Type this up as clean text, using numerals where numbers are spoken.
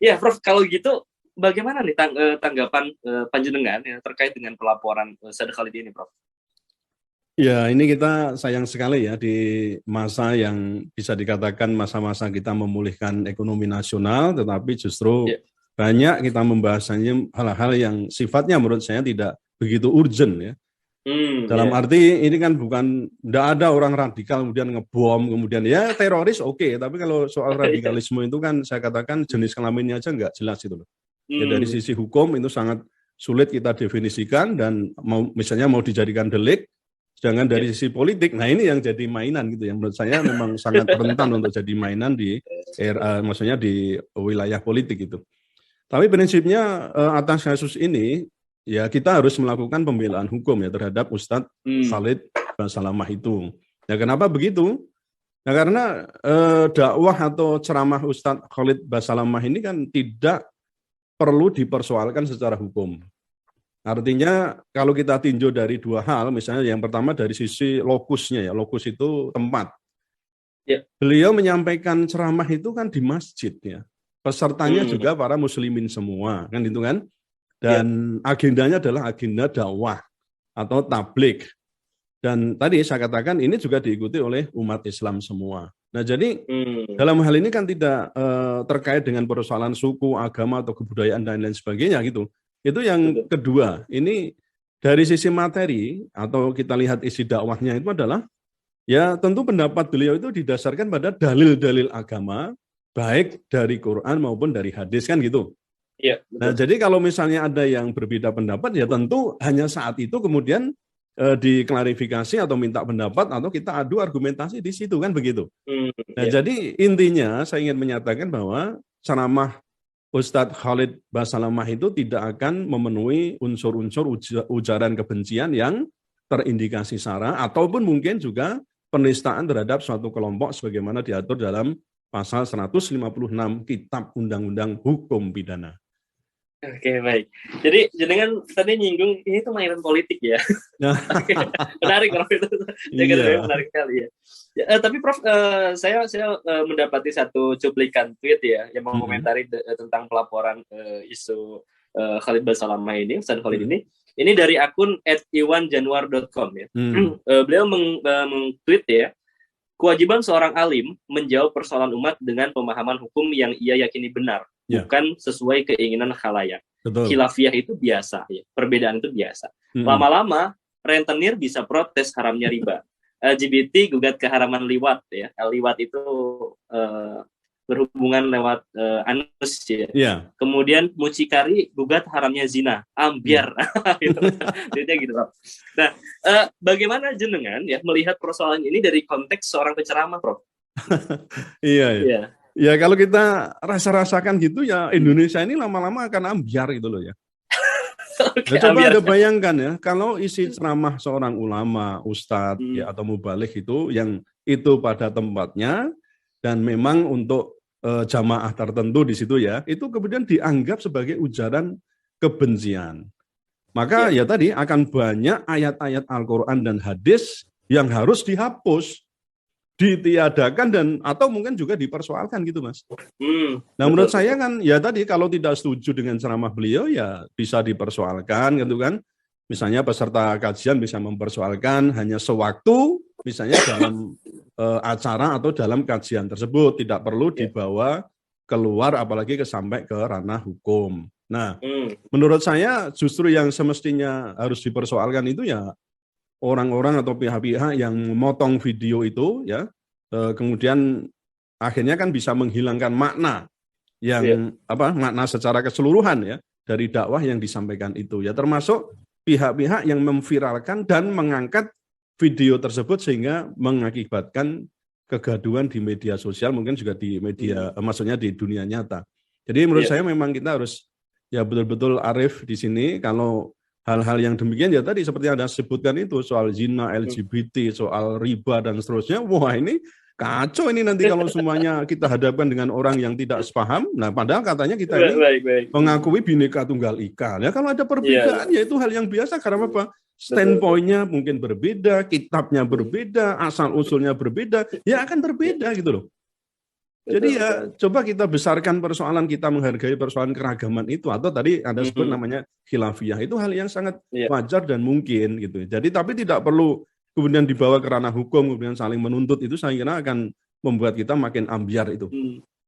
Ya, Prof, kalau gitu bagaimana nih tanggapan panjenengan ya, terkait dengan pelaporan Ustadz Khalid ini, Prof? Ya, ini kita sayang sekali ya di masa yang bisa dikatakan masa-masa kita memulihkan ekonomi nasional, tetapi justru Ya. banyak kita membahasanya hal-hal yang sifatnya menurut saya tidak begitu urgent ya. Dalam Ya. arti ini kan tidak ada orang radikal kemudian ngebom, kemudian ya teroris oke, tapi kalau soal radikalisme itu kan saya katakan jenis kelaminnya aja nggak jelas itu loh. Ya dari sisi hukum itu sangat sulit kita definisikan dan misalnya mau dijadikan delik. Sedangkan dari sisi politik, nah ini yang jadi mainan gitu ya. Menurut saya memang sangat rentan untuk jadi mainan di maksudnya di wilayah politik itu. Tapi prinsipnya atas kasus ini, ya kita harus melakukan pembelaan hukum ya terhadap Ustadz Khalid Basalamah itu. Ya kenapa begitu? Nah karena dakwah atau ceramah Ustadz Khalid Basalamah ini kan tidak perlu dipersoalkan secara hukum. Artinya kalau kita tinjau dari dua hal, misalnya yang pertama dari sisi lokusnya ya, lokus itu tempat. Ya. Beliau menyampaikan ceramah itu kan di masjid ya. Pesertanya juga para muslimin semua, kan itu kan. Dan agendanya adalah agenda dakwah atau tabligh. Dan tadi saya katakan ini juga diikuti oleh umat Islam semua. Nah jadi dalam hal ini kan tidak terkait dengan persoalan suku, agama atau kebudayaan dan lain sebagainya gitu. Itu yang kedua, ini dari sisi materi atau kita lihat isi dakwahnya itu adalah ya tentu pendapat beliau itu didasarkan pada dalil-dalil agama baik dari Quran maupun dari hadis kan gitu. Ya, nah jadi kalau misalnya ada yang berbeda pendapat ya tentu hanya saat itu kemudian diklarifikasi atau minta pendapat atau kita adu argumentasi di situ kan begitu. Nah jadi intinya saya ingin menyatakan bahwa ceramah Ustadz Khalid Basalamah itu tidak akan memenuhi unsur-unsur ujaran kebencian yang terindikasi sara ataupun mungkin juga penistaan terhadap suatu kelompok sebagaimana diatur dalam pasal 156 Kitab Undang-Undang Hukum Pidana. Oke, baik. Jadi jenengan tadi nyinggung ini tuh mainan politik ya. Menarik Prof itu. Menarik sekali ya. Tapi Prof, saya mendapati satu cuplikan tweet ya yang mengomentari tentang pelaporan isu Khalid Basalamah ini, Ustadz Khalid ini. Ini dari akun @iwanjanuar.com ya. Beliau meng-tweet ya, kewajiban seorang alim menjawab persoalan umat dengan pemahaman hukum yang ia yakini benar, bukan sesuai keinginan khalayak. Khilafiyah itu biasa, ya. Perbedaan itu biasa. Lama-lama rentenir bisa protes haramnya riba. LGBT gugat keharaman liwat, ya. Liwat itu berhubungan lewat anus ya. Kemudian mucikari gugat haramnya zina, ambiar. Gitu. Nah, bagaimana jenengan ya melihat persoalan ini dari konteks seorang penceramah, Prof? Iya. Ya kalau kita rasa-rasakan gitu ya Indonesia ini lama-lama akan ambiar gitu loh ya. Coba Anda bayangkan ya, kalau isi ceramah seorang ulama, ustadz ya atau mubaligh itu yang itu pada tempatnya dan memang untuk jamaah tertentu di situ ya, itu kemudian dianggap sebagai ujaran kebencian. Maka ya tadi akan banyak ayat-ayat Al-Quran dan hadis yang harus dihapus, ditiadakan dan atau mungkin juga dipersoalkan gitu Mas. Nah menurut saya kan ya tadi kalau tidak setuju dengan ceramah beliau ya bisa dipersoalkan gitu kan. Misalnya peserta kajian bisa mempersoalkan hanya sewaktu misalnya dalam acara atau dalam kajian tersebut, tidak perlu dibawa keluar apalagi sampai ke ranah hukum. Nah menurut saya justru yang semestinya harus dipersoalkan itu ya orang-orang atau pihak-pihak yang memotong video itu ya kemudian akhirnya kan bisa menghilangkan makna yang makna secara keseluruhan ya dari dakwah yang disampaikan itu ya, termasuk pihak-pihak yang memviralkan dan mengangkat video tersebut sehingga mengakibatkan kegaduhan di media sosial, mungkin juga di media maksudnya di dunia nyata. Jadi menurut saya memang kita harus ya betul-betul arif di sini kalau hal-hal yang demikian ya tadi seperti Anda sebutkan itu soal zina, LGBT, soal riba dan seterusnya. Wah ini kacau ini nanti kalau semuanya kita hadapkan dengan orang yang tidak sepaham. Nah padahal katanya kita ini mengakui Bhinneka Tunggal Ika. Ya kalau ada perbedaan ya itu hal yang biasa karena apa? Standpoint-nya mungkin berbeda, kitabnya berbeda, asal usulnya berbeda, ya akan berbeda gitu loh. Jadi ya coba kita besarkan persoalan, kita menghargai persoalan keragaman itu, atau tadi Anda sebut namanya khilafiyah, itu hal yang sangat wajar dan mungkin gitu. Jadi tapi tidak perlu kemudian dibawa ke ranah hukum, kemudian saling menuntut, itu saya kira akan membuat kita makin ambiar itu.